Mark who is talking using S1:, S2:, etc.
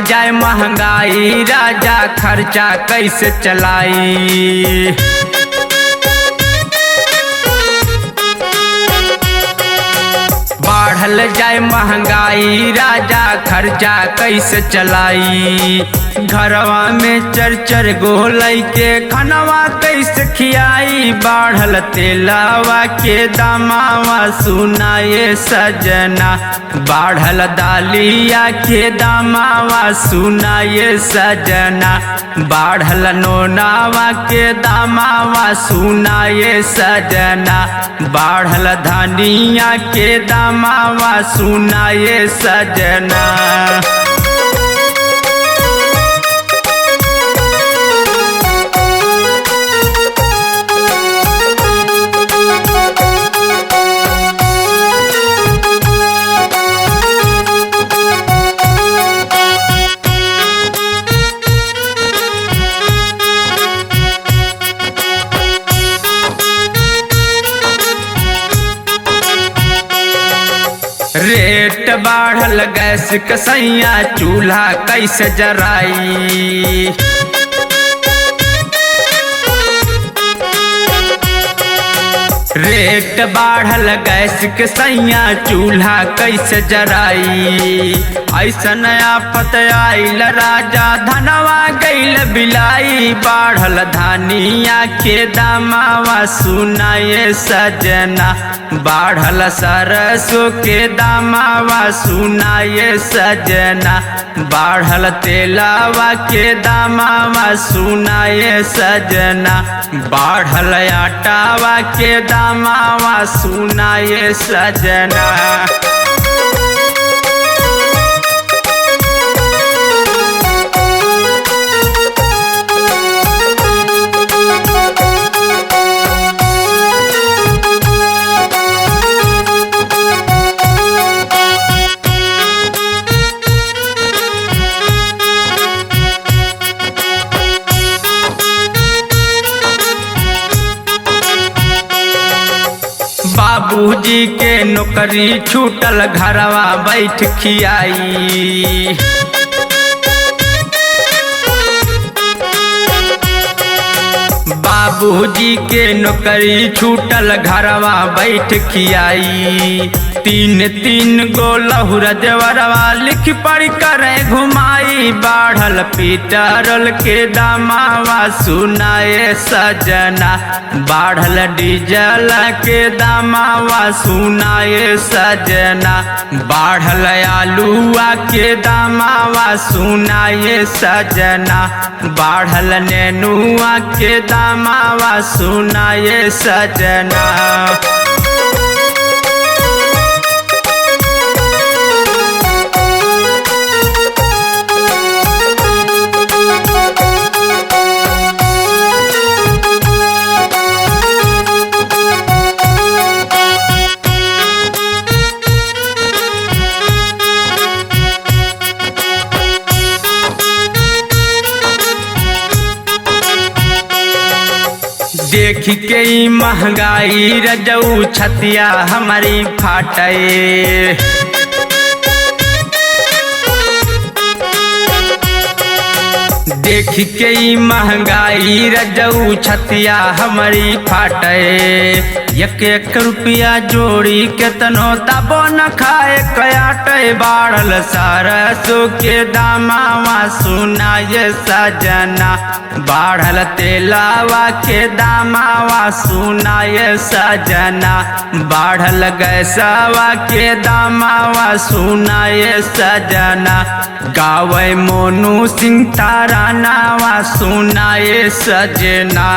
S1: जाए महंगाई राजा खर्चा कैसे चलाई। बढ़ल जाए महंगाई राजा खर्चा कैसे चलाई। घरवा में चर गो लइके खनवा कैसे खियाई। बढ़ल तेलावा के दामावा सुनाए सजना। बढ़ल दालिया के दामावा सुनाए सजना। बढ़ल नोनावा के दामावा सुनाए सजना। बढ़ल धनिया के दामावा सुनाए सजना। रेट बढ़ल गैस कसैया चूल्हा कैसे जराई। रेट बढ़ल गैस कसैया चूल्हा कैसे जराई। ऐसा नया पत आइल राजा धनवा गैल बिलाई। बढ़ल धनिया के दामावा सुनाए सजना। बढ़ल सरसों के दामावा सुनाए सजना। बढ़ल तेलावा के दामावा सुनाए सजना। बढ़ल आटावा के दामावा सुनाए सजना। बाबूजी के नौकरी छूटल घरवा बैठ खियाई। बाबूजी के नौकरी छूटल घरवा बैठ खियाई। तीन गो लहुरा देवरवा लिख पढ़ कर घुमाई। बढ़ल पेट्रोल के दामावा सुनाए सजना। बढ़ल डीजल के दामावा सुनाए सजना। बढ़ल आलूआ के दामावा सुनाए सजना। बढ़ल नेनुआ के दामावा सुनाए सजना। देख के महंगाई रजऊ छतिया हमारी फाटे। देख के महंगाई रजऊ छतिया हमारी फाटे। एक रुपया जोड़ी केतनो तबो न खाए कयाटे। बढ़ल सरसों के दामावा सुनाए सजना। बढ़ल तेलावा के दामावा सुनाए सजना। बढ़ल गैसवा के दामावा सुनाए सजना। गावे मोनू सिंह तारानावा सुनाए सजना।